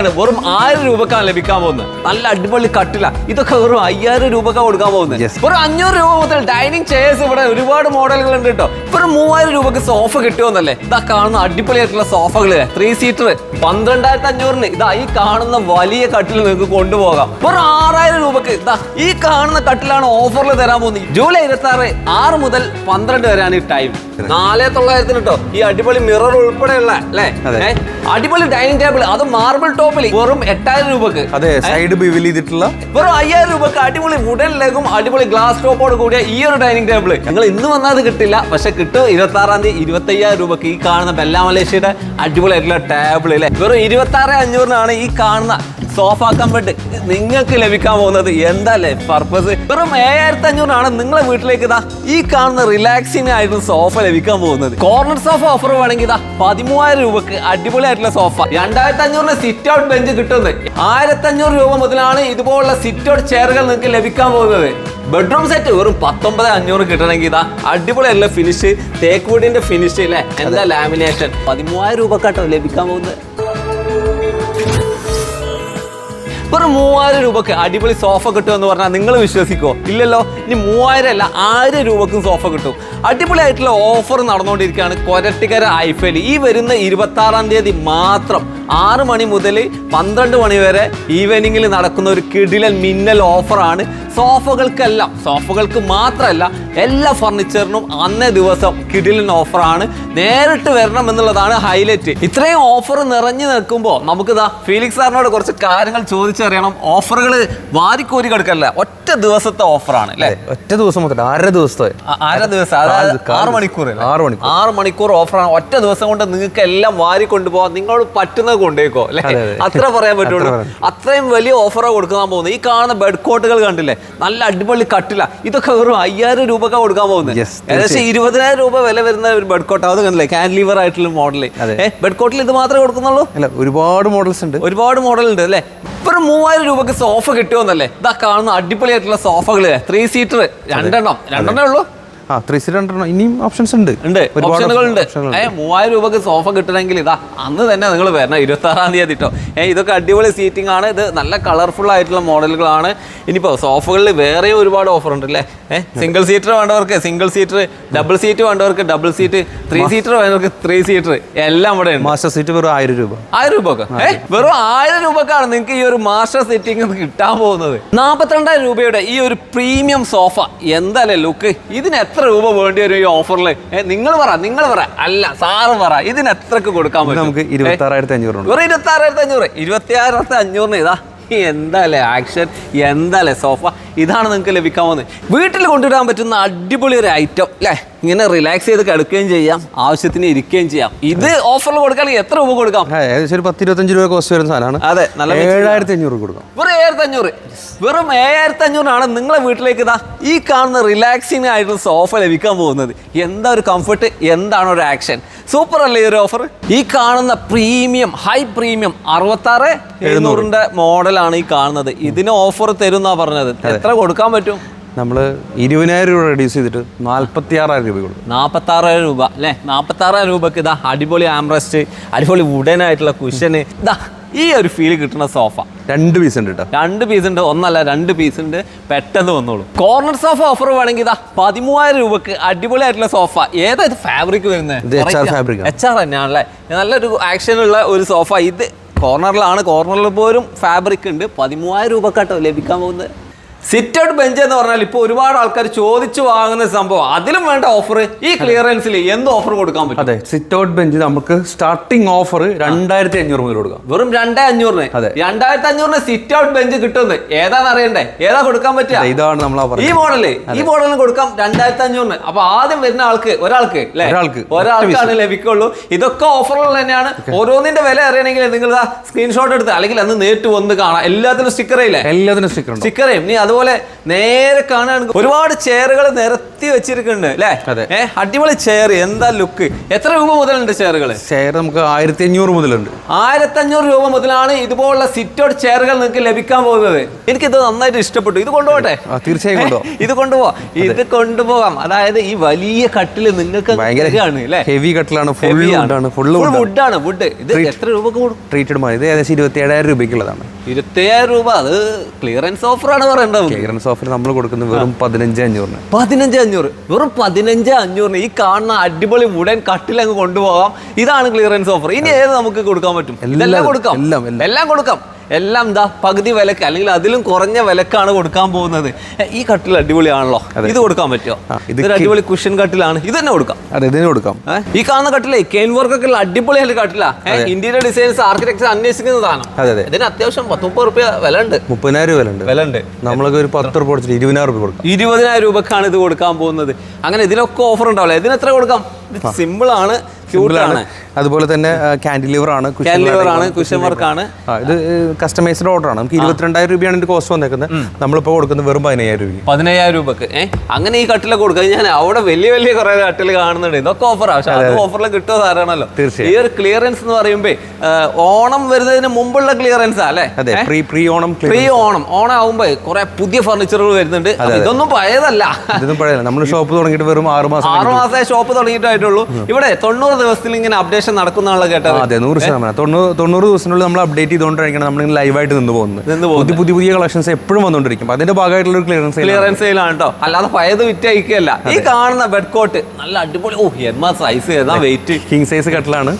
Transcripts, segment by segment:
Model വെറും 1000 രൂപക്കാണ് ലഭിക്കാൻ പോകുന്നത്. നല്ല അടിപൊളി കട്ടില, ഇതൊക്കെ വെറും 5000 രൂപക്കാണ് കൊടുക്കാൻ പോകുന്നത്. വെറും 500 രൂപ മുതൽ ഡൈനിങ് ചെയർസ് ഇവിടെ ഒരുപാട് മോഡലുകൾ ഉണ്ട് കേട്ടോ. വെറും 3000 രൂപക്ക് സോഫ കിട്ടുമെന്നല്ലേ. ഇതാ കാണുന്ന അടിപൊളിയായിട്ടുള്ള സോഫകള് 3 സീറ്റർ 12500-ന് ഇതാ ഈ കാണുന്ന വലിയ കട്ടിൽ നിങ്ങൾക്ക് കൊണ്ടുപോകാം. വെറും 6000 രൂപക്ക് ഇതാ ഈ കാണുന്ന കട്ടിലാണ് ഓഫറിൽ തരാൻ പോകുന്നത്. ജൂലൈ 26 6 മുതൽ 12 വരെയാണ് ഈ ടൈം. 4900 കേട്ടോ. ഈ അടിപൊളി മിറർ ഉൾപ്പെടെയുള്ള അല്ലേ അടിപൊളി ഡൈനിങ് ടേബിൾ, അത് മാർബിൾ ടോപ്പിൽ വെറും 8000 രൂപക്ക്. അതെ, സൈഡ് ബിവിൽ ചെയ്തിട്ടുള്ള വെറും 5000 രൂപക്ക് അടിപൊളി വുഡൻ ലെഗും അടിപൊളി ഗ്ലാസ് ടോപ്പോട് കൂടിയ ഈ ഒരു ഡൈനിങ് ടേബിൾ ഞങ്ങൾ ഇന്ന് വന്നാൽ അത് കിട്ടില്ല, പക്ഷെ കിട്ടും 26-ാം തീയതി 25000 രൂപക്ക് ഈ കാണുന്ന ബെല്ല മലേഷ്യയുടെ അടിപൊളിയായിട്ടുള്ള ടേബിൾ അല്ലേ. വെറും 26,500-നാണ് ഈ കാണുന്ന സോഫ കംഫർട്ട് നിങ്ങൾക്ക് ലഭിക്കാൻ പോകുന്നത്. എന്താല്ലേ പർപ്പസ്. വെറും 7500-നാണ് നിങ്ങളെ വീട്ടിലേക്ക് ഇതാ ഈ കാണുന്ന റിലാക്സിംഗ് ആയിട്ടുള്ള സോഫ ലഭിക്കാൻ പോകുന്നത്. കോർണർ സോഫ ഓഫർ വേണമെങ്കിൽ ഇതാ 13000 രൂപക്ക് അടിപൊളിയായിട്ടുള്ള സോഫ. 2500-ന് സിറ്റ് ഔട്ട് ബെഞ്ച് കിട്ടുന്നത്. 1500 രൂപ മുതലാണ് ഇതുപോലുള്ള സിറ്റ് ഔട്ട് ചെയറുകൾ നിങ്ങൾക്ക് ലഭിക്കാൻ പോകുന്നത്. ബെഡ്റൂം സെറ്റ് വെറും 19500 കിട്ടണമെങ്കിൽ ഇതാ അടിപൊളിയായിട്ടുള്ള ഫിനിഷ്, തേക്ക് വുഡിന്റെ ഫിനിഷ് അല്ലേ, എന്താ ലാമിനേഷൻ. 13000 രൂപക്കാട്ടോ ലഭിക്കാൻ പോകുന്നത്. വെറും 3000 രൂപക്ക് അടിപൊളി സോഫ കിട്ടും എന്ന് പറഞ്ഞാൽ നിങ്ങൾ വിശ്വസിക്കുമോ? ഇല്ലല്ലോ. ഇനി 3000 അല്ല 1000 രൂപക്കും സോഫ കിട്ടും. അടിപൊളിയായിട്ടുള്ള ഓഫർ നടന്നുകൊണ്ടിരിക്കുകയാണ് കൊരട്ടിക്കര ഐഫൽ. ഈ വരുന്ന 26-ാം തീയതി മാത്രം 6 മണി മുതൽ 12 മണി വരെ ഈവനിങ്ങിൽ നടക്കുന്ന ഒരു കിടിലൻ മിന്നൽ ഓഫറാണ്. സോഫകൾക്കെല്ലാം, സോഫകൾക്ക് മാത്രമല്ല എല്ലാ ഫർണിച്ചറിനും അന്നേ ദിവസം കിടിലൻ ഓഫറാണ്. നേരിട്ട് വരണം എന്നുള്ളതാണ് ഹൈലൈറ്റ്. ഇത്രയും ഓഫർ നിറഞ്ഞു നിൽക്കുമ്പോൾ നമുക്കിതാ ഫീലിക്സ് സാറിനോട് കുറച്ച് കാര്യങ്ങൾ ചോദിച്ചറിയണം. ഓഫറുകൾ വാരിക്കോരി കിടക്കല്ല, ഒറ്റ ദിവസത്തെ ഓഫറാണ് അല്ലേ? ഒറ്റ ദിവസം മുതൽ 6 ദിവസത്തെ 6 മണിക്കൂർ ഓഫറാണ്. ഒറ്റ ദിവസം കൊണ്ട് നിങ്ങൾക്ക് എല്ലാം വാരി കൊണ്ടുപോകാം. നിങ്ങളോട് പറ്റുന്നത് കൊണ്ടേക്കോ അല്ലെ, അത്ര പറയാൻ പറ്റുള്ളൂ. അത്രയും വലിയ ഓഫറാണ് കൊടുക്കാൻ പോകുന്നത്. ഈ കാണുന്ന ബെഡ് കോട്ടുകൾ കണ്ടില്ലേ, നല്ല അടിപൊളി കട്ടില, ഇതൊക്കെ വെറും 5000 രൂപക്കാണ് കൊടുക്കാൻ പോകുന്നത്. ഏകദേശം 20000 രൂപ വില വരുന്ന ഒരു ബെഡ് കോട്ട്. അത് കണ്ടില്ലേ, കാൻഡിലിവർ ആയിട്ടുള്ള മോഡൽ. ബെഡ് കോട്ടിൽ ഇത് മാത്രമേ കൊടുക്കുന്നുള്ളൂ? ഒരുപാട് മോഡൽസ് ഉണ്ട്, ഒരുപാട് മോഡൽ ഉണ്ട് അല്ലേ. വെറും 3000 രൂപക്ക് സോഫ കിട്ടുമെന്നല്ലേ. ഇതാ കാണുന്ന അടിപൊളിയായിട്ടുള്ള സോഫകള് 3 സീറ്റർ 2 ഉള്ളൂ. 3 സീറ്റർ ഇനിയും ഓപ്ഷൻസ് ഉണ്ട്, ഓപ്ഷനുകളുണ്ട്. 3000 രൂപക്ക് സോഫ കിട്ടണമെങ്കിൽ ഇതാ അന്ന് തന്നെ നിങ്ങൾ വരണം, 26-ാം തീയതി കേട്ടോ. ഇതൊക്കെ അടിപൊളി സീറ്റിംഗ് ആണ്. ഇത് നല്ല കളർഫുൾ ആയിട്ടുള്ള മോഡലുകളാണ്. ഇനിയിപ്പോൾ സോഫകളിൽ വേറെ ഒരുപാട് ഓഫർ ഉണ്ട് അല്ലേ. സിംഗിൾ സീറ്റർ വേണ്ടവർക്ക് സിംഗിൾ സീറ്റർ, ഡബിൾ സീറ്റ് വേണ്ടവർക്ക് ഡബിൾ സീറ്റ്, 3 സീറ്റർ വേണ്ടവർക്ക് 3 സീറ്റർ എല്ലാം ഇവിടെ ഉണ്ട്. മാസ്റ്റർ സീറ്റ് വെറും 1000 രൂപ. 1000 രൂപക്ക് വെറും 1000 രൂപക്കാണ് നിങ്ങൾക്ക് ഈ ഒരു മാസ്റ്റർ സീറ്റിംഗ് കിട്ടാൻ പോകുന്നത്. 42000 രൂപയുടെ ഈ ഒരു പ്രീമിയം സോഫ എന്താല്ലേ ലുക്ക്. ഇതിന് എത്ര രൂപ വേണ്ടി വരും ഈ ഓഫറിൽ? നിങ്ങൾ പറ അല്ല സാറ് പറ, ഇതിന് എത്രക്ക് കൊടുക്കാൻ പറ്റും? നമുക്ക് 26,500. വെറും 26,500. 26,500 ഇതാ എന്താല്ലേ ആക്ഷൻ, എന്താല്ലേ സോഫ. ഇതാണ് നിങ്ങൾക്ക് ലഭിക്കാൻ പോകുന്നത്. വീട്ടിൽ കൊണ്ടുവരാൻ പറ്റുന്ന അടിപൊളി ഒരു ഐറ്റം അല്ലേ. ഇങ്ങനെ റിലാക്സ് ചെയ്ത് കിടക്കുകയും ചെയ്യാം, ആവശ്യത്തിന് ഇരിക്കുകയും ചെയ്യാം. ഇത് ഓഫറിൽ കൊടുക്കുകയാണെങ്കിൽ എത്ര രൂപ കൊടുക്കാം? ഏകദേശം ഒരു 10-25 രൂപ കോസ്റ്റ് വരുന്ന സാധനമാണ്. അതെ, നല്ല 7500 കൊടുക്കാം. വെറും 7500. വെറും 7500-നാണ് നിങ്ങളെ വീട്ടിലേക്ക് ഇതാ ഈ കാണുന്ന റിലാക്സിംഗ് ആയിട്ടുള്ള സോഫ ലഭിക്കാൻ പോകുന്നത്. എന്താ ഒരു കംഫർട്ട്, എന്താണ് ഒരു ആക്ഷൻ. സൂപ്പർ അല്ലേ ഈ ഒരു ഓഫർ. ഈ കാണുന്ന പ്രീമിയം, ഹൈ പ്രീമിയം 66,700-ന്റെ മോഡലാണ് ഈ കാണുന്നത്. ഇതിന് ഓഫർ തരുന്നാ പറഞ്ഞത്. എത്ര കൊടുക്കാൻ പറ്റും? നമ്മൾ 20,000 രൂപ റെഡ്യൂസ് ചെയ്തിട്ട് 46,000 രൂപ കൊടുക്കും. 46,000 രൂപ അല്ലേ. 46,000 രൂപക്ക് ഇതാ അടിപൊളി ആംറസ്റ്റ്, അടിപൊളി വുഡൻ ആയിട്ടുള്ള കുഷന്, ഇതാ ഈ ഒരു ഫീൽ കിട്ടുന്ന സോഫ. 2 പീസ് ഉണ്ട് കേട്ടോ. 2 പീസ് ഉണ്ട്, ഒന്നല്ല 2 പീസ് ഉണ്ട്. പെട്ടെന്ന് വന്നോളൂ. കോർണർ സോഫ ഓഫർ വേണമെങ്കിൽ ഇതാ 13,000 രൂപക്ക് അടിപൊളിയായിട്ടുള്ള സോഫ. ഏതാ ഇത് ഫാബ്രിക് വരുന്നത്? HR തന്നെയാണല്ലേ. നല്ലൊരു ആക്ഷനുള്ള ഒരു സോഫ. ഇത് കോർണറിലാണ്, കോർണറിൽ പോലും ഫാബ്രിക് ഉണ്ട്. 13,000 രൂപക്കാട്ടോ ലഭിക്കാൻ പോകുന്നത്. സിറ്റ് ഔട്ട് ബെഞ്ച് എന്ന് പറഞ്ഞാൽ ഇപ്പോൾ ഒരുപാട് ആൾക്കാർ ചോദിച്ചു വാങ്ങുന്ന സംഭവം. അതിലും വേണ്ട ഓഫർ ഈ ക്ലിയറൻസിൽ എന്ത് ഓഫർ കൊടുക്കാൻ പറ്റും? അതെ, സിറ്റ് ഔട്ട് ബെഞ്ച് നമുക്ക് സ്റ്റാർട്ടിംഗ് ഓഫർ 2500 മുതൽ കൊടുക്കാം. വെറും 2500-ന്. 2500-ന് സിറ്റ് ഔട്ട് ബെഞ്ച് കിട്ടുന്നത്. ഏതാണെന്ന് അറിയണ്ടേ? ഏതാ കൊടുക്കാൻ പറ്റുക? ഇതാണ് നമ്മൾ ഈ മോഡലിന് കൊടുക്കാം 2500-ന്. അപ്പൊ ആദ്യം വരുന്ന ഒരാൾക്കാണ് ലഭിക്കുള്ളൂ. ഇതൊക്കെ ഓഫറുകൾ തന്നെയാണ്. ഓരോന്നിന്റെ വില അറിയണമെങ്കിൽ നിങ്ങൾ സ്ക്രീൻഷോട്ട് എടുത്ത് അല്ലെങ്കിൽ അന്ന് നേരിട്ട് വന്ന് കാണാം. എല്ലാത്തിനും സ്റ്റിക്കർ ഇല്ലേ? എല്ലാത്തിനും സ്റ്റിക്കർ. നീ അതുപോലെ നേരെ കാണുകയാണെങ്കിൽ ഒരുപാട് ചെയറുകൾ നിരത്തി വെച്ചിരിക്കുന്നുണ്ട് അല്ലേ? അടിപൊളി ചെയർ, എന്താ ലുക്ക്. എത്ര രൂപ മുതലുണ്ട് ചെയറുകൾ? ചെയർ നമുക്ക് 1500 മുതലുണ്ട്. 1500 രൂപ മുതലാണ് ഇതുപോലുള്ള സിറ്റൗട്ട് ചെയറുകൾ നിങ്ങൾക്ക് ലഭിക്കാൻ പോകുന്നത്. എനിക്കിത് നന്നായിട്ട് ഇഷ്ടപ്പെട്ടു. ഇത് കൊണ്ടുപോകട്ടെ? തീർച്ചയായും ഇത് കൊണ്ടുപോകാം. അതായത് ഈ വലിയ കട്ടില് നിങ്ങൾക്ക് ഹെവി കട്ടിലാണ്, ഫുൾ വുഡാണ്. വുഡ് ഇത് എത്ര രൂപക്ക് കൂടും? ട്രീറ്റഡ് ഇത് ഏകദേശം 27,000 രൂപയ്ക്കുള്ളതാണ്. 27,000 രൂപ. അത് ക്ലിയറൻസ് ഓഫർ ആണ് പറയേണ്ടത്. ക്ലിയറൻസ് ഓഫർ നമ്മൾ കൊടുക്കുന്നത് വെറും 15,500. 15,500, വെറും 15,500 ഈ കാണുന്ന അടിപൊളി വുഡൻ കട്ടിൽ അങ്ങ് കൊണ്ടുപോകാം. ഇതാണ് ക്ലിയറൻസ് ഓഫർ. ഇനി ഏത് നമുക്ക് കൊടുക്കാൻ പറ്റും? എല്ലാം കൊടുക്കാം. എല്ലാം എന്താ പകുതി വിലക്ക് അല്ലെങ്കിൽ അതിലും കുറഞ്ഞ വിലക്കാണ് കൊടുക്കാൻ പോകുന്നത്. ഈ കട്ടിൽ അടിപൊളിയാണല്ലോ. ഇത് കൊടുക്കാൻ പറ്റുമോ? ഇതൊരു അടിപൊളി കുഷൻ കട്ടിലാണ്. ഇത് തന്നെ കൊടുക്കാം. ഈ കാണുന്ന കട്ടിലേ കെയിൻ വർക്ക് ഒക്കെ അടിപൊളിയായിട്ട് കട്ടിലാ. ഇന്റീരിയർ ഡിസൈൻസ് ആർക്കിടെക്ചർ അന്വേഷിക്കുന്നതാണ്. ഇതിന് അത്യാവശ്യം 10-30 രൂപ വില ഉണ്ട്. 30,000 വില ഉണ്ട്. നമ്മളൊക്കെ ഒരു 10 രൂപ കൊടുത്തിട്ട് 20,000 രൂപ കൊടുക്കാം. 20,000 രൂപക്കാണ് ഇത് കൊടുക്കാൻ പോകുന്നത്. അങ്ങനെ ഇതിനൊക്കെ ഓഫർ ഉണ്ടാവില്ല. ഇതിന് എത്ര കൊടുക്കാം? സിമ്പിൾ ആണ്, ക്യൂട്ടാണ്. അതുപോലെ തന്നെ കാൻഡിലിവർ ആണ്, കുഷൻ വർക്ക് ആണ്. ഇത് കസ്റ്റമൈസ്ഡ് ഓർഡർ ആണ്. നമുക്ക് 22,000 രൂപയാണ് ഇതിന്റെ കോസ്റ്റ് വന്നേക്കുന്നത്. നമ്മളിപ്പോൾ കൊടുക്കുന്നത് വെറും 15,000 രൂപ. 15,000 രൂപക്ക് അങ്ങനെ ഈ കട്ടിലൊക്കെ കൊടുക്കുക. ഞാൻ അവിടെ വലിയ വലിയ കുറെ കട്ടിൽ കാണുന്നുണ്ട്. ഇതൊക്കെ ഓഫറാണ്. പക്ഷെ അത് ഓഫറിൽ കിട്ടുമോ സാറാണല്ലോ. ഈ ഒരു ക്ലിയറൻസ് എന്ന് പറയുമ്പോ ഓണം വരുന്നതിന് മുമ്പുള്ള ക്ലിയറൻസ് അല്ലേ? പ്രീ ഓണം ആവുമ്പോ കുറെ പുതിയ ഫർണിച്ചറുകൾ വരുന്നുണ്ട്. ഇതൊന്നും പഴയതല്ല. നമ്മൾ ഷോപ്പ് തുടങ്ങിയിട്ട് വെറും 6 മാസമേ ഷോപ്പ് തുടങ്ങിയിട്ടായിട്ടുള്ളൂ. ഇവിടെ 90 ദിവസത്തിൽ ഇങ്ങനെ അപ്ഡേഷൻ നടക്കുന്നതാണല്ലോ കേട്ടത്. അതെ, 100%. 90 ദിവസത്തിനുള്ളിൽ നമ്മൾ അപ്ഡേറ്റ് ചെയ്തുകൊണ്ടിരിക്കണം. നമ്മൾ ലൈവായിട്ട് നിന്ന് പോകുന്നത്. പുതിയ കളക്ഷൻസ് എപ്പോഴും വന്നുകൊണ്ടിരിക്കും. അതിന്റെ ഭാഗമായിട്ടുള്ള ക്ലിയറൻസ് സെയിലാണ് കേട്ടോ. അല്ലാതെ പഴയത് വിറ്റയക്കല്ല. ഈ കാണുന്ന ബെഡ് കോട്ട് നല്ല അടിപൊളി. എന്നാ സൈസ്, ഏതാ വെയിറ്റ്. King size കട്ടിലാണ്.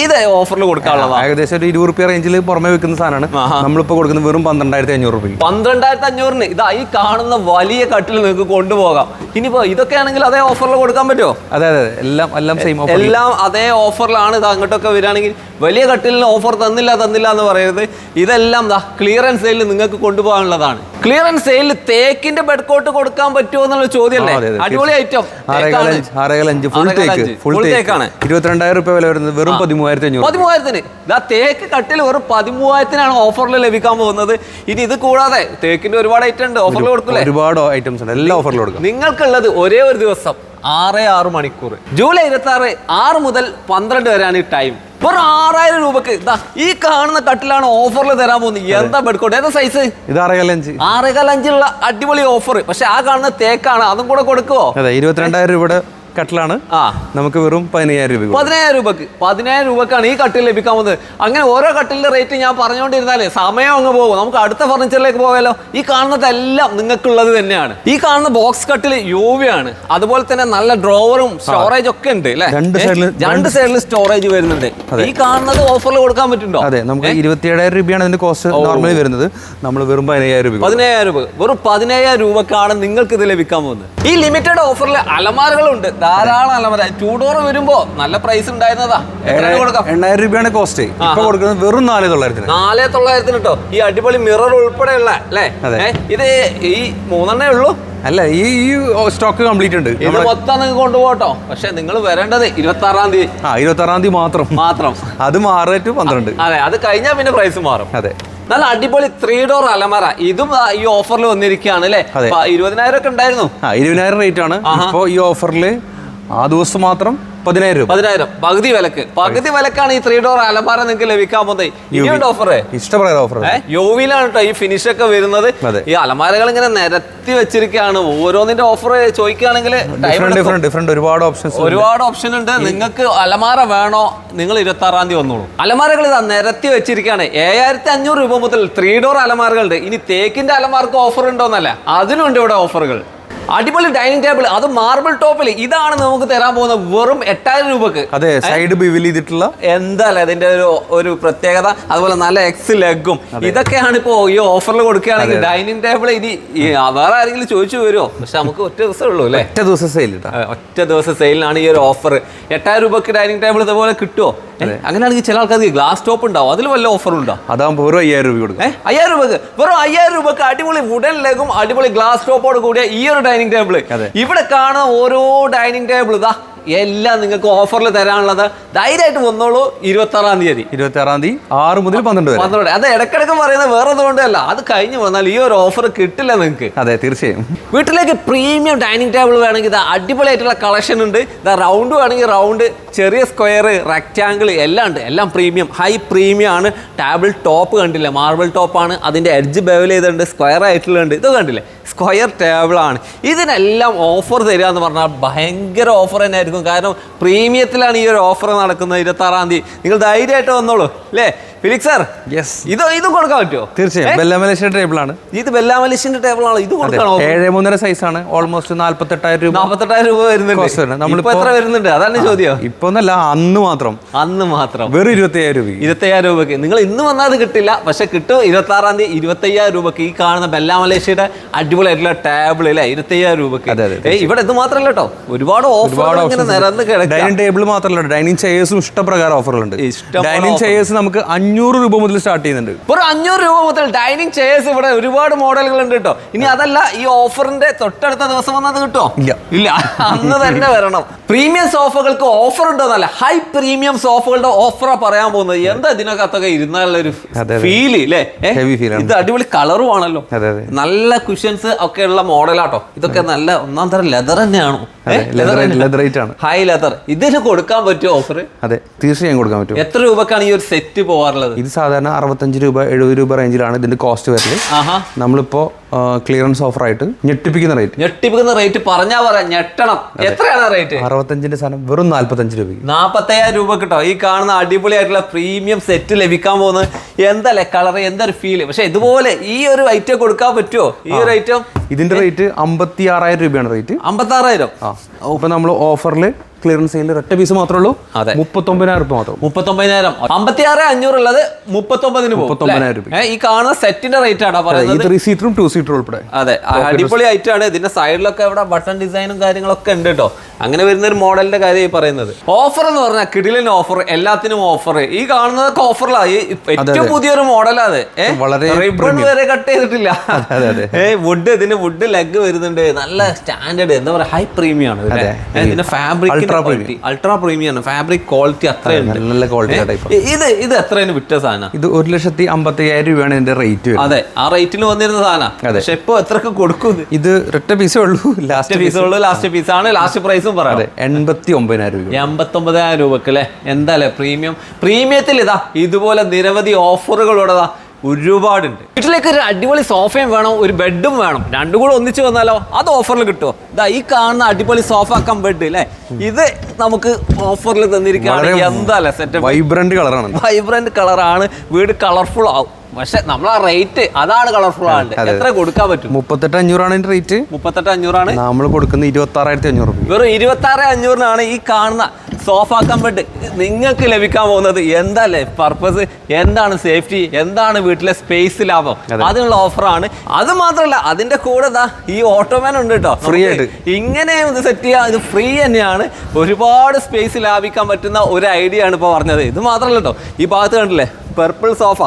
ഇത് ഓഫറിൽ കൊടുക്കാനുള്ളതാണ്. ഏകദേശം ഒരു 20 രൂപ റേഞ്ചിൽ പുറമെ വെക്കുന്ന സാധനമാണ്. നമ്മളിപ്പോ കൊടുക്കുന്നത് വെറും 12,500 രൂപ. 12,500 ഇതാ ഈ കാണുന്ന വലിയ കട്ടിൽ നിങ്ങൾക്ക് കൊണ്ടുപോകാം. ഇനിയിപ്പോ ഇതൊക്കെ ആണെങ്കിൽ അതേ ഓഫറിൽ കൊടുക്കാൻ പറ്റുമോ? അതെ, എല്ലാം സെയിം ഓഫർ. എല്ലാം അതേ ഓഫറിലാണ്. ഇത് അങ്ങോട്ടൊക്കെ വരികയാണെങ്കിൽ വലിയ കട്ടിലിന് ഓഫർ തന്നില്ല എന്ന് പറയരുത്. ഇതെല്ലാം ക്ലിയറൻസ് സെയിലിൽ നിങ്ങൾക്ക് കൊണ്ടുപോകാനുള്ളതാണ്. ക്ലിയറൻസ് സെയിലിൽ തേക്കിന്റെ ബെഡ് കോട്ട് കൊടുക്കാൻ പറ്റുമോ എന്നുള്ള ചോദ്യമല്ലേ? അടിപൊളി ഐറ്റം. 6,5 ഫുൾ തേക്കാണ്. 22,000 രൂപ വില വരുന്നത് വെറും 13,500. 13,000 ഇതാ തേക്ക് കട്ടിൽ വെറും 13,000 ഓഫറിൽ ലഭിക്കാൻ പോകുന്നത്. ഇനി ഇത് കൂടാതെ തേക്കിന്റെ ഒരുപാട് ഐറ്റം ഉണ്ട്. ഓഫറിൽ കൊടുക്കില്ലേ? ഒരുപാട് ഐറ്റംസ് ഉണ്ട്. എല്ലാ ഓഫറിലും കൊടുക്കും. നിങ്ങൾക്കുള്ളത് ഒരേ ഒരു ദിവസം 6 മണിക്കൂർ. ജൂലൈ 26 6 മുതൽ 12 വരെയാണ് ഈ ടൈം. വെറും 6,000 രൂപക്ക് ഈ കാണുന്ന കട്ടിലാണ് ഓഫറിൽ തരാൻ പോകുന്നത്. എന്താ ബെഡ് കോട്ട്? ഏതാ സൈസ്? ഇത് 6,5 അടിപൊളി ഓഫർ. പക്ഷെ ആ കാണുന്ന തേക്കാണ്. അതും കൂടെ കൊടുക്കുവോ? 22,000 രൂപയുടെ കട്ടിലാണ്. നമുക്ക് വെറും 15,000 രൂപ. 15,000 രൂപക്കാണ് ഈ കട്ടിൽ ലഭിക്കാൻ പോകുന്നത്. അങ്ങനെ ഓരോ കട്ടിലിന്റെ റേറ്റ് ഞാൻ പറഞ്ഞുകൊണ്ടിരുന്നാലേ സമയം അങ്ങ് പോകും. നമുക്ക് അടുത്ത ഫർണിച്ചറിലേക്ക് പോകാലോ. ഈ കാണുന്നതെല്ലാം നിങ്ങൾക്കുള്ളത് തന്നെയാണ്. ഈ കാണുന്ന ബോക്സ് കട്ടിൽ യൂവിയാണ്. അതുപോലെ തന്നെ നല്ല ഡ്രോവറും സ്റ്റോറേജ് ഒക്കെ ഉണ്ട് അല്ലെ? രണ്ട് സൈഡിൽ സ്റ്റോറേജ് വരുന്നുണ്ട്. ഈ കാണുന്നത് ഓഫറിൽ കൊടുക്കാൻ പറ്റുണ്ടോ? അതെ, നമുക്ക് 27,000 രൂപയാണ് ഇതിന്റെ കോസ്റ്റ് നോർമലി വരുന്നത്. നമ്മൾ വെറും 15,000 രൂപ. 15,000 രൂപ. വെറും 15,000 രൂപക്കാണ് നിങ്ങൾക്ക് ഇത് ലഭിക്കാൻ പോകുന്നത്. ഈ ലിമിറ്റഡ് ഓഫറിൽ അലമാരകളുണ്ട്. ധാരാളം അലമാര. 2 ഡോർ വരുമ്പോ നല്ല പ്രൈസ് ഉണ്ടായിരുന്നതാ. 8,000 രൂപയാണ് കോസ്റ്റ്. ഇപ്പൊ കൊടുക്കുന്നത് വെറും 4,900 കേട്ടോ. ഈ അടിപൊളി മിറർ ഉൾപ്പെടെയുള്ള അല്ലേ? ഇത് ഈ 3 ഉള്ളൂ. അല്ല, ഈ സ്റ്റോക്ക് കംപ്ലീറ്റ് ഉണ്ട്. ഇത് മൊത്തം നിങ്ങൾക്ക് കൊണ്ടുപോകട്ടോ. പക്ഷെ നിങ്ങൾ വരേണ്ടത് 26-ാം തീയതി. 26-ാം തീയതി മാത്രം. അത് 6 to 12. അതെ, അത് കഴിഞ്ഞാൽ പിന്നെ പ്രൈസ് മാറും. അതെ, നല്ല അടിപൊളി 3 ഡോർ അലമാര. ഇതും ഈ ഓഫറിൽ വന്നിരിക്കുകയാണ് അല്ലേ? 20,000 ഒക്കെ ഉണ്ടായിരുന്നു. 20,000 റേറ്റ് ആണ് ഇപ്പൊ ഈ ഓഫറിൽ. ആ ദിവസം മാത്രം 10,000 രൂപ. 10,000 പകുതി വിലക്കാണ് ഈ 3 ഡോർ അലമാര നിങ്ങൾക്ക് ലഭിക്കാൻ പോകുന്നത്. ഓഫർ ഇഷ്ടപ്പെടുന്ന ഓഫർ യോവിലാണ് കേട്ടോ ഈ ഫിനിഷ് ഒക്കെ വരുന്നത്. ഈ അലമാരകൾ ഇങ്ങനെ നിരത്തി വെച്ചിരിക്കുകയാണ്. ഓരോന്നിന്റെ ഓഫർ ചോദിക്കുകയാണെങ്കിൽ ഡിഫറെന്റ് ഒരുപാട് ഓപ്ഷൻ ഉണ്ട്. നിങ്ങൾക്ക് അലമാര വേണോ? നിങ്ങൾ 26-ാം തീയതി വന്നോളൂ. അലമാരകൾ ഇതാ നിരത്തി വെച്ചിരിക്കുകയാണ്. 7,500 രൂപ മുതൽ 3 ഡോർ അലമാരകളുണ്ട്. ഇനി തേക്കിന്റെ അലമാർക്ക് ഓഫർ ഉണ്ടോന്നല്ല, അതിനുണ്ട് ഇവിടെ ഓഫറുകൾ. അടിപൊളി ഡൈനിങ് ടേബിൾ, അത് മാർബിൾ ടോപ്പിൽ. ഇതാണ് നമുക്ക് തരാൻ പോകുന്നത് വെറും 8,000 രൂപക്ക്. അതെ, സൈഡ് ബിവിൽ ചെയ്തിട്ടുള്ള എന്താല്ലേ അതിന്റെ ഒരു പ്രത്യേകത. അതുപോലെ നല്ല എക്സ് ലെഗും ഇതൊക്കെയാണ് ഇപ്പോ ഈ ഓഫറിൽ കൊടുക്കുകയാണെങ്കിൽ. ഡൈനിങ് ടേബിൾ ഇനി വേറെ ആരെങ്കിലും ചോദിച്ചു വരുമോ? പക്ഷെ നമുക്ക് ഒറ്റ ദിവസമേ ഉള്ളൂ അല്ലേ? ഒറ്റ ദിവസം സെയിലാണ് ഈ ഒരു ഓഫർ. 8,000 രൂപക്ക് ഡൈനിങ് ടേബിൾ ഇതുപോലെ കിട്ടുമോ? അങ്ങനെയാണെങ്കിൽ ചില ആൾക്കാർക്ക് ഗ്ലാസ് ടോപ്പ് ഉണ്ടാവും. അതിൽ വല്ല ഓഫറും ഉണ്ടോ? അതാകുമ്പോൾ വെറും 5,000 രൂപ കൊടുക്കും. 5,000 രൂപക്ക് വെറും 5,000 രൂപക്ക് അടിപൊളി വുഡൻ ലെഗും അടിപൊളി ഗ്ലാസ് ടോപ്പോട് കൂടിയ ഈ ഒരു ഡൈനിങ് ടേബിൾ. ഇവിടെ കാണുന്ന ഓരോ ഡൈനിങ് ടേബിൾ ഇതാ എല്ലാം നിങ്ങൾക്ക് ഓഫറിൽ തരാനുള്ളത് ധൈര്യമായിട്ട് വന്നോളൂ. 26-ാം തീയതി 6 മുതൽ 12 വരെ. അത് ഇടക്കിടക്ക് പറയുന്നത് വേറെ ഒന്നുകൊണ്ടല്ല, അത് കഴിഞ്ഞ് വന്നാൽ ഈ ഒരു ഓഫർ കിട്ടില്ല നിങ്ങൾക്ക്. അതെ, തീർച്ചയായും. വീട്ടിലേക്ക് പ്രീമിയം ഡൈനിങ് ടേബിൾ വേണമെങ്കിൽ ഇത് അടിപൊളിയായിട്ടുള്ള കളക്ഷൻ ഉണ്ട്. ഇത് റൗണ്ട് വേണമെങ്കിൽ റൗണ്ട്, ചെറിയ സ്ക്വയർ, റെക്റ്റാങ്കിൾ എല്ലാം ഉണ്ട്. എല്ലാം പ്രീമിയം, ഹൈ പ്രീമിയം ആണ്. ടേബിൾ ടോപ്പ് കണ്ടില്ല, മാർബിൾ ടോപ്പാണ്. അതിൻ്റെ എഡ്ജ് ബെവൽ ചെയ്തിട്ടുണ്ട്, സ്ക്വയർ ആയിട്ടുള്ളുണ്ട്. ഇത് കണ്ടില്ലേ, സ്ക്വയർ ടേബിളാണ്. ഇതിനെല്ലാം ഓഫർ തരിക എന്ന് പറഞ്ഞാൽ ഭയങ്കര ഓഫർ തന്നെ ആയിരിക്കും. കാരണം പ്രീമിയത്തിലാണ് ഈ ഒരു ഓഫർ നടക്കുന്നത് 26-ാം തീയതി. നിങ്ങൾ ധൈര്യമായിട്ട് വന്നോളൂ അല്ലേ ഫിലിക്സ് സാർ? യെസ്. ഇത് കൊടുക്കാൻ പറ്റുമോ? തീർച്ചയായും. ബെല്ല മലേഷ്യ ടേബിൾ ആണ് ഇത്. ബെല്ല മലേഷ്യന്റെ ടേബിൾ ആണ്. ഇത് കൊടുക്കണോ? 7.5 സൈസ് ആണ്. ഓൾമോസ്റ്റ് 48,000 രൂപ. 48,000 രൂപ വരുന്നുണ്ട്. നമ്മളിപ്പോ എത്ര വരുന്നുണ്ട്? അതാണ് ചോദ്യം. ഇപ്പൊ ഒന്നല്ല, അന്ന് മാത്രം വെറും 27,000 രൂപ. 27,000 രൂപയ്ക്ക് നിങ്ങൾ ഇന്ന് വന്നാൽ അത് കിട്ടില്ല, പക്ഷെ കിട്ടും 26-ാം തീയതി 27,000 രൂപയ്ക്ക്. ഈ കാണുന്ന ബെല്ല മലേഷ്യയുടെ അടിപൊളിയായിട്ടുള്ള ടേബിൾ അല്ലേ, 27,000 രൂപയ്ക്ക്. ഇവിടെ ഇത് മാത്രമല്ല കേട്ടോ, ഒരുപാട് ഓഫർ ഇങ്ങനെ നിരന്ന് കിടക്കും. ഡൈനിങ് ടേബിൾ മാത്രമല്ല, ഡൈനിങ് ചെയേഴ്സും ഇഷ്ടപ്രകാരം ഓഫറുകളുണ്ട്. ഡൈനിങ് ചെയേഴ്സ് നമുക്ക് 500 രൂപ മുതൽ സ്റ്റാർട്ട് ചെയ്യുന്നുണ്ട്. ഒരു 500 രൂപ മുതൽ ഡൈനിങ് ചെയേഴ്സ് ഇവിടെ ഒരുപാട് മോഡലുകൾ ഉണ്ട് കേട്ടോ. ഇനി അതല്ല, ഈ ഓഫറിന്റെ തൊട്ടടുത്ത ദിവസം വന്നത് കിട്ടോ? ഇല്ല, അന്ന് തന്നെ വരണം. പ്രീമിയം സോഫകൾക്ക് ഓഫർ ഉണ്ടോന്നല്ല, ഹൈ പ്രീമിയം സോഫകളുടെ ഓഫറാ പറയാൻ പോകുന്നത്. എന്താ ഇതിനകത്തൊക്കെ ഇരുന്നാലൊരു ഫീല് അല്ലേ? ഇത് അടിപൊളി കളറും ആണല്ലോ, നല്ല കുഷൻസ് ഒക്കെ ഉള്ള മോഡലാട്ടോ. ഇതൊക്കെ നല്ല ഒന്നാം തരം ലെതർ തന്നെയാണോ? High leather. ഇതിന് കൊടുക്കാൻ പറ്റുമോ ഓഫർ? അതെ, തീർച്ചയായും കൊടുക്കാൻ പറ്റും. എത്ര രൂപക്കാണ് ഈ ഒരു സെറ്റ് പോകാറുള്ളത്? ഇത് സാധാരണ 65 രൂപ 70 രൂപ റേഞ്ചിലാണ് ഇതിന്റെ കോസ്റ്റ് വരുന്നത്. നമ്മളിപ്പോ ക്ലിയറൻസ് ഓഫർ ആയിട്ട് ഞെട്ടിപ്പിക്കുന്ന റേറ്റ് പറഞ്ഞാ പറയാം, ഞെട്ടണം. എത്രയാണ് റേറ്റ്? 65 സാധനം വെറും 45 രൂപ. 45,000 രൂപ കിട്ടോ. ഈ കാണുന്ന അടിപൊളിയായിട്ടുള്ള പ്രീമിയം സെറ്റ് ലഭിക്കാൻ പോകുന്നത്. എന്തല്ലേ കളർ, എന്തൊരു ഫീല്. പക്ഷെ ഇതുപോലെ ഈ ഒരു ഐറ്റം കൊടുക്കാൻ പറ്റുമോ? ഈ ഒരു ഐറ്റം ഇതിന്റെ റേറ്റ് 56,000 രൂപയാണ് റേറ്റ്. 56,000. ഇപ്പൊ നമ്മൾ ഓഫറിൽ ക്ലിയറൻസ് സെയിൽ ഒറ്റ പീസ് മാത്രമേ ഉള്ളൂ. 39,000 രൂപ മാത്രം. 39,000. 56,500 ഉള്ളത് 39,000 രൂപ. ഈ കാണുന്ന സെറ്റിന്റെ റേറ്റ് ആണോ പറയുന്നത്? 3 സീറ്ററും 2 സീറ്ററും ഉൾപ്പെടെ. അതെ, അടിപൊളി ഐറ്റം ആണ്. ഇതിന്റെ സൈഡിലൊക്കെ ഇവിടെ ബട്ടൺ ഡിസൈനും കാര്യങ്ങളൊക്കെ ഉണ്ട് കേട്ടോ. അങ്ങനെ വരുന്ന ഒരു മോഡലിന്റെ കാര്യം പറയുന്നത്. ഓഫർ എന്ന് പറഞ്ഞാൽ കിടിലൻ ഓഫർ, എല്ലാത്തിനും ഓഫർ. ഈ കാണുന്നതൊക്കെ ഓഫറിലാണ്. ഏറ്റവും പുതിയൊരു മോഡലാണ്. റിബൺ വരെ കട്ട് ചെയ്തിട്ടില്ല. വുഡ്, ഇതിന് വുഡ് ലെഗ് വരുന്നുണ്ട്. നല്ല സ്റ്റാൻഡേർഡ്, എന്താ പറയാ, ഹൈ പ്രീമിയം ആണ്. ഇതിന്റെ ഫാബ്രിക് അൾട്രാ പ്രീമിയം ആണ്. ഫാബ്രിക് ക്വാളിറ്റി അത്രയുണ്ട്, നല്ല ക്വാളിറ്റി. ഇത് എത്രയാണ് വിറ്റ സാധനം? ഇത് 1,55,000 രൂപയാണ് ഇതിന്റെ റേറ്റ്. അതെ, ആ റേറ്റിൽ വന്നിരുന്ന സാധനം. പക്ഷെ ഇപ്പൊ എത്രക്ക് കൊടുക്കും? ഇത് ഒറ്റ പീസേ ഉള്ളൂ, ലാസ്റ്റ് പീസ് ആണ്. ലാസ്റ്റ് പ്രൈസും പറയാം, 89,000 രൂപ. 89,000 രൂപക്ക് അല്ലേ? എന്തായാലും പ്രീമിയത്തിൽ ഇതാ ഇതുപോലെ നിരവധി ഓഫറുകളോടതാ ഒരുപാടുണ്ട്. വീട്ടിലേക്ക് ഒരു അടിപൊളി സോഫയും വേണം, ഒരു ബെഡും വേണം. രണ്ടും കൂടെ ഒന്നിച്ച് വന്നാലോ? അത് ഓഫറിൽ കിട്ടുമോ? ഇതാ ഈ കാണുന്ന അടിപൊളി സോഫ കം ബെഡ് അല്ലേ, ഇത് നമുക്ക് ഓഫറിൽ തന്നിരിക്കുകയാണ്. എന്താ സെറ്റപ്പ്, വൈബ്രന്റ് കളറാണ്. വീട് കളർഫുൾ ആവും. പക്ഷെ നമ്മൾ ആ റേറ്റ് അതാണ് കളർഫുൾ ആണ്. എത്ര കൊടുക്കാൻ പറ്റും? 38,500 റേറ്റ്. 38,500 നമ്മൾ കൊടുക്കുന്നത് 26,500 രൂപ. വെറും 26,500 ഈ കാണുന്ന സോഫ കം ബെഡ് നിങ്ങൾക്ക് ലഭിക്കാൻ പോകുന്നത്. എന്താല്ലേ പർപ്പസ്, എന്താണ് സേഫ്റ്റി, എന്താണ് വീട്ടിലെ സ്പേസ് ലാഭം, അതിനുള്ള ഓഫറാണ്. അത് മാത്രമല്ല, അതിന്റെ കൂടെ ഈ ഓട്ടോമാൻ ഉണ്ട് കേട്ടോ, ഫ്രീ ആയിട്ട്. ഇങ്ങനെ ഇത് സെറ്റ് ചെയ്യാം, ഇത് ഫ്രീ തന്നെയാണ്. ഒരുപാട് സ്പേസ് ലാഭിക്കാൻ പറ്റുന്ന ഒരു ഐഡിയ ആണ് ഇപ്പോൾ പറഞ്ഞത്. ഇത് മാത്രമല്ല കേട്ടോ, ഈ ഭാഗത്ത് കണ്ടില്ലേ പർപ്പിൾ സോഫ,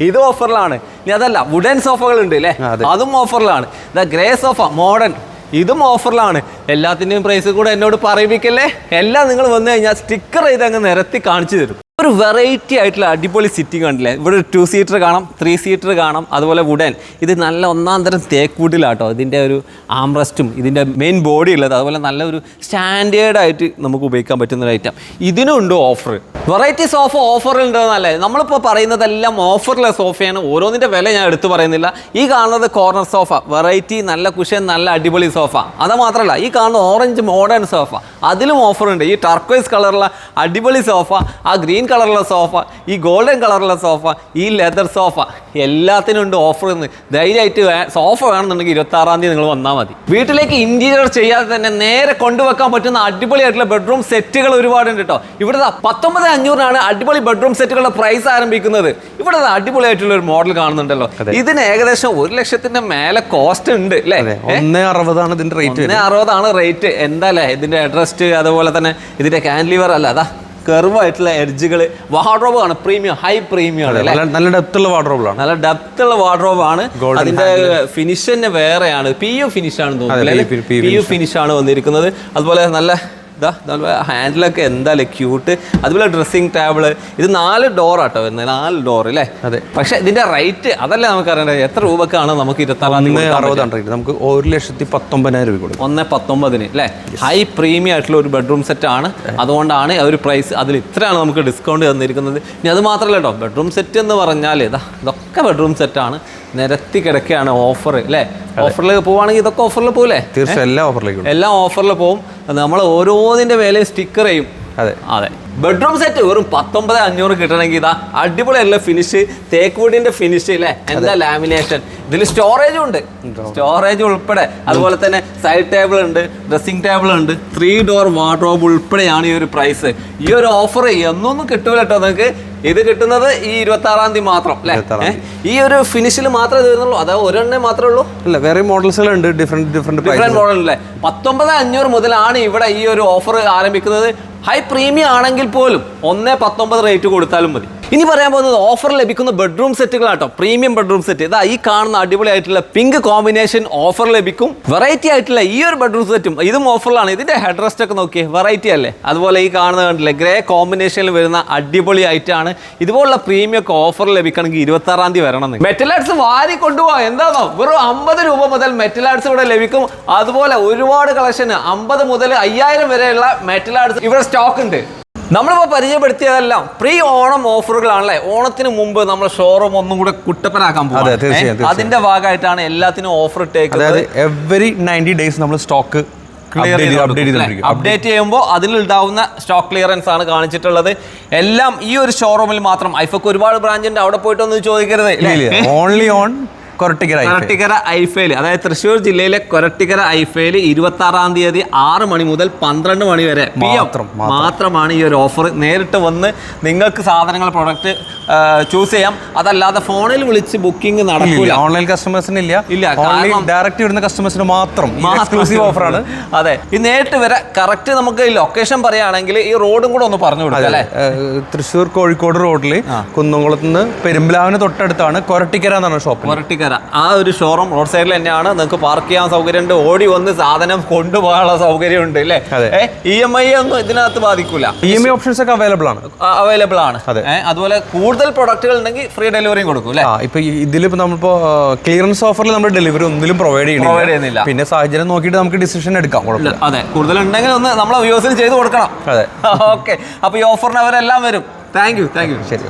ഇത് ഓഫറിലാണ്. ഇനി അതല്ല, വുഡൻ സോഫകൾ ഉണ്ട് അല്ലേ, അതും ഓഫറിലാണ്. ഗ്രേ സോഫ മോഡേൺ, ഇതും ഓഫറിലാണ്. എല്ലാത്തിൻ്റെയും പ്രൈസ് കൂടെ എന്നോട് പറയിപ്പിക്കല്ലേ. എല്ലാം നിങ്ങൾ വന്നു കഴിഞ്ഞാൽ സ്റ്റിക്കർ ചെയ്ത് അങ്ങ് നിരത്തി കാണിച്ചു തരും. ഒരു വെറൈറ്റി ആയിട്ടുള്ള അടിപൊളി സിറ്റിംഗ് കണ്ടില്ലേ. ഇവിടെ ഒരു 2 സീറ്റർ കാണാം, 3 സീറ്റർ കാണാം, അതുപോലെ വുഡൻ. ഇത് നല്ല ഒന്നാം തരം തേക്ക് വുഡിലാട്ടോ ഇതിൻ്റെ ഒരു ആംറസ്റ്റും ഇതിൻ്റെ മെയിൻ ബോഡി ഉള്ളത്. അതുപോലെ നല്ലൊരു സ്റ്റാൻഡേർഡായിട്ട് നമുക്ക് ഉപയോഗിക്കാൻ പറ്റുന്ന ഒരു ഐറ്റം. ഇതിനും ഉണ്ട് ഓഫർ. വെറൈറ്റി സോഫ ഓഫറുണ്ടെന്നല്ലേ നമ്മളിപ്പോൾ പറയുന്നതെല്ലാം ഓഫറിലെ സോഫയാണ്. ഓരോന്നിൻ്റെ വില ഞാൻ എടുത്തു പറയുന്നില്ല. ഈ കാണുന്നത് കോർണർ സോഫ, വെറൈറ്റി, നല്ല കുഷൻ, നല്ല അടിപൊളി സോഫ. അത് മാത്രമല്ല, ഈ കാണുന്ന ഓറഞ്ച് മോഡേൺ സോഫ, അതിലും ഓഫറുണ്ട്. ഈ ടർക്വൈസ് കളറുള്ള അടിപൊളി സോഫ, ആ ഗ്രീൻ കളറുള്ള സോഫ, ഈ ഗോൾഡൻ കളറുള്ള സോഫ, ഈ ലെതർ സോഫ, എല്ലാത്തിനും ഉണ്ട് ഓഫർ. ധൈര്യമായിട്ട് സോഫ വേണമെന്നുണ്ടെങ്കിൽ 26-ാം തീയതി നിങ്ങൾ വന്നാൽ മതി. വീട്ടിലേക്ക് ഇന്റീരിയർ ചെയ്യാതെ തന്നെ നേരെ കൊണ്ടുവെക്കാൻ പറ്റുന്ന അടിപൊളിയായിട്ടുള്ള ബെഡ്റൂം സെറ്റുകൾ ഒരുപാടുണ്ട് കേട്ടോ. ഇവിടെ 19,500 അടിപൊളി ബെഡ്റൂം സെറ്റുകളുടെ പ്രൈസ് ആരംഭിക്കുന്നത്. ഇവിടെ അടിപൊളിയായിട്ടുള്ള ഒരു മോഡൽ കാണുന്നുണ്ടല്ലോ. ഇതിന് ഏകദേശം 1,00,000 മേലെ കോസ്റ്റ് ഉണ്ട് അല്ലേ? 1,60,000 ഇതിന്റെ റേറ്റ്. 1,60,000 റേറ്റ്. എന്താല്ലേ ഇതിന്റെ അഡ്രസ്റ്റ്, അതുപോലെ തന്നെ ഇതിന്റെ കാൻഡിലിവർ അല്ല, അതാ കർവായിട്ടുള്ള എഡ്ജുകൾ. വാർഡ്രോബ് ആണ്, പ്രീമിയം, ഹൈ പ്രീമിയം ആണ്. നല്ല ഡെപ്ത് ഉള്ള വാർഡ്രോബാണ്. നല്ല ഡെപ്ത് ഉള്ള വാർഡ്രോബ് ആണ്. അതിന്റെ ഫിനിഷ് തന്നെ വേറെയാണ്. PU ഫിനിഷ് ആണ് തോന്നുന്നത്. PU ഫിനിഷ് ആണ് വന്നിരിക്കുന്നത്. അതുപോലെ നല്ല ഇതാ ഹാൻഡിലൊക്കെ എന്തായാലും ക്യൂട്ട്. അതുപോലെ ഡ്രസ്സിങ് ടേബിള്, ഇത് 4 ഡോർ ആട്ടോ വരുന്നത്, 4 ഡോർ അല്ലേ? അതെ. പക്ഷെ ഇതിന്റെ റേറ്റ് അതല്ലേ നമുക്ക് അറിയേണ്ടത്, എത്ര രൂപക്കാണ് നമുക്ക് 26,000 നമുക്ക് 1,19,000 രൂപ കൊടുക്കും. 1,19,000 അല്ലേ? ഹൈ പ്രീമിയം ആയിട്ടുള്ള ഒരു ബെഡ്റൂം സെറ്റ് ആണ്. അതുകൊണ്ടാണ് ഒരു പ്രൈസ് അതിൽ ഇത്രയാണ് നമുക്ക് ഡിസ്കൗണ്ട് തന്നിരിക്കുന്നത്. ഇനി അത് മാത്രമല്ല കേട്ടോ, ബെഡ്റൂം സെറ്റ് എന്ന് പറഞ്ഞാൽ ഇതൊക്കെ ബെഡ്റൂം സെറ്റാണ്, നിരത്തി കിടക്കുകയാണ്. ഓഫർ അല്ലേ? ഓഫറിൽ പോവുകയാണെങ്കിൽ ഇതൊക്കെ ഓഫറിൽ പോകില്ലേ? തീർച്ചയായും എല്ലാം ഓഫറിൽ പോകും. നമ്മൾ ഓരോന്നിന്റെ മേലെയും സ്റ്റിക്കർ ചെയ്യും. അതെ. ബെഡ്റൂം സെറ്റ് വെറും 19,500 കിട്ടണമെങ്കിൽ ഇതാ അടിപൊളിയല്ല ഫിനിഷ്, തേക്ക് വുഡിന്റെ ഫിനിഷ് അല്ലേ? എന്താ ലാമിനേഷൻ, ഇതിൽ സ്റ്റോറേജും ഉണ്ട്, സ്റ്റോറേജ് ഉൾപ്പെടെ. അതുപോലെ തന്നെ സൈഡ് ടേബിൾ ഉണ്ട്, ഡ്രസ്സിംഗ് ടേബിൾ ഉണ്ട്, 3 ഡോർ വാർഡ്രോബ് ഉൾപ്പെടെയാണ് ഈ ഒരു പ്രൈസ്. ഈ ഒരു ഓഫർ എന്നൊന്നും കിട്ടൂല കേട്ടോ നിങ്ങൾക്ക്. ഇത് കിട്ടുന്നത് ഈ 26-ാം തീയതി മാത്രം അല്ലേ? ഈ ഒരു ഫിനിഷിൽ മാത്രമേ ഇത് വരുന്നുള്ളൂ, അതോ ഒരെണ്ണേ മാത്രമേ ഉള്ളൂ? അല്ല, വേറെ മോഡൽസുകളുണ്ട്, ഡിഫറെന്റ് മോഡൽ അല്ലേ? 19,500 മുതലാണ് ഇവിടെ ഈ ഒരു ഓഫർ ആരംഭിക്കുന്നത്. ഹൈ പ്രീമിയം ആണെങ്കിൽ പോലും 1,19 റേറ്റ് കൊടുത്താലും മതി. ഇനി പറയാൻ പോകുന്നത് ഓഫർ ലഭിക്കുന്ന ബെഡ്റൂം സെറ്റുകളാട്ടോ, പ്രീമിയം ബെഡ്റൂം സെറ്റ്. ഇതാ ഈ കാണുന്ന അടിപൊളിയായിട്ടുള്ള പിങ്ക് കോമ്പിനേഷൻ ഓഫർ ലഭിക്കും. വെറൈറ്റി ആയിട്ടുള്ള ഈ ഒരു ബെഡ്റൂം സെറ്റും ഇതും ഓഫറിലാണ്. ഇതിന്റെ ഹെഡ് റെസ്റ്റ് ഒക്കെ നോക്കിയേ, വെറൈറ്റി അല്ലേ? അതുപോലെ ഈ കാണുന്ന കണ്ടില്ലേ, ഗ്രേ കോമ്പിനേഷനിൽ വരുന്ന അടിപൊളി ആയിട്ടാണ്. ഇതുപോലുള്ള പ്രീമിയം ഒക്കെ ഓഫർ ലഭിക്കണമെങ്കിൽ 26-ാം തീയതി വരണം. മെറ്റലാഡ്സ് വാരി കൊണ്ടുപോകാം. എന്താണോ, വെറും 50 രൂപ മുതൽ മെറ്റലാഡ്സ് ഇവിടെ ലഭിക്കും. അതുപോലെ ഒരുപാട് കളക്ഷൻ, 50 മുതൽ 5,000 വരെയുള്ള മെറ്റലാഡ്സ് ഇവിടെ സ്റ്റോക്ക് ഉണ്ട്. നമ്മളിപ്പോൾ പരിചയപ്പെടുത്തിയതെല്ലാം പ്രീ ഓണം ഓഫറുകളാണല്ലേ? ഓണത്തിന് മുമ്പ് നമ്മൾ ഷോറൂം ഒന്നും കൂടെ കുട്ടപ്പനാക്കാൻ പോകും. അതിന്റെ ഭാഗമായിട്ടാണ് എല്ലാത്തിനും ഓഫർ ഇട്ടേക്കുന്നത്. എവറി 90 ഡേയ്സ് നമ്മൾ സ്റ്റോക്ക് അപ്ഡേറ്റ് ചെയ്യുമ്പോൾ അതിലുണ്ടാവുന്ന സ്റ്റോക്ക് ക്ലിയറൻസ് ആണ് കാണിച്ചിട്ടുള്ളത്. എല്ലാം ഈ ഒരു ഷോറൂമിൽ മാത്രം. ഐഫക്ക് ഒരുപാട് ബ്രാഞ്ച് ഉണ്ട്, അവിടെ പോയിട്ടൊന്നും ചോദിക്കരുത്. ഓൺലി ഓൺ കൊരട്ടിക്കര ഐഫയിൽ, അതായത് തൃശ്ശൂർ ജില്ലയിലെ കൊരട്ടിക്കര ഐഫയിൽ 26-ാം തീയതി 6 മണി മുതൽ 12 മണി വരെ മാത്രമാണ് ഈ ഒരു ഓഫർ. നേരിട്ട് വന്ന് നിങ്ങൾക്ക് സാധനങ്ങൾ പ്രൊഡക്റ്റ് ചൂസ് ചെയ്യാം. അതല്ലാതെ ഫോണിൽ വിളിച്ച് ബുക്കിംഗ് നടക്കില്ല. ഓൺലൈൻ കസ്റ്റമേഴ്സിന് ഇല്ല, ഡയറക്റ്റ് വരുന്ന കസ്റ്റമേഴ്സിന് മാത്രം എക്സ്ക്ലൂസീവ് ഓഫറാണ്. അതെ, ഈ നേരിട്ട് വരെ കറക്റ്റ് നമുക്ക് ലൊക്കേഷൻ പറയുകയാണെങ്കിൽ ഈ റോഡും കൂടെ ഒന്ന് പറഞ്ഞു കൊടുക്കാം അല്ലേ? തൃശ്ശൂർ കോഴിക്കോട് റോഡിൽ കുന്നംകുളത്ത് നിന്ന് പെരുമ്പലാവിന് തൊട്ടടുത്താണ് കൊരട്ടിക്കര എന്നാണ് ഷോപ്പ്. കൊരട്ടിക്കര ആ ഒരു ഷോറൂം റോഡ് സൈഡിൽ തന്നെയാണ്. നിങ്ങൾക്ക് പാർക്ക് ചെയ്യാൻ സൗകര്യമുണ്ട്, ഓടി വന്ന് സാധനം കൊണ്ടുപോകാനുള്ള സൗകര്യമുണ്ട് അല്ലേ? EMI ഒന്നും ഇതിനകത്ത് ബാധിക്കൂല. EMI ഓപ്ഷൻസ് ഒക്കെ അവൈലബിൾ ആണ്. അതുപോലെ കൂടുതൽ പ്രൊഡക്റ്റുകൾ ഉണ്ടെങ്കിൽ ഫ്രീ ഡെലിവറിയും കൊടുക്കും അല്ലേ? ഇപ്പൊ ഇതിലിപ്പോ നമ്മളിപ്പോ ക്ലിയറൻസ് ഓഫറിൽ നമ്മൾ ഡെലിവറി ഒന്നിലും പ്രൊവൈഡ് ചെയ്യുന്നില്ല. പിന്നെ സാഹചര്യം നോക്കിയിട്ട് നമുക്ക് ഡിസിഷൻ എടുക്കാം. അതെ, കൂടുതൽ ഉണ്ടെങ്കിൽ ഒന്ന് നമ്മളെ വ്യൂസിന് ചെയ്ത് കൊടുക്കണം. അതെ, ഓക്കെ. അപ്പൊ ഈ ഓഫറിന് അവരെല്ലാം വരും. Thank you. ശരി.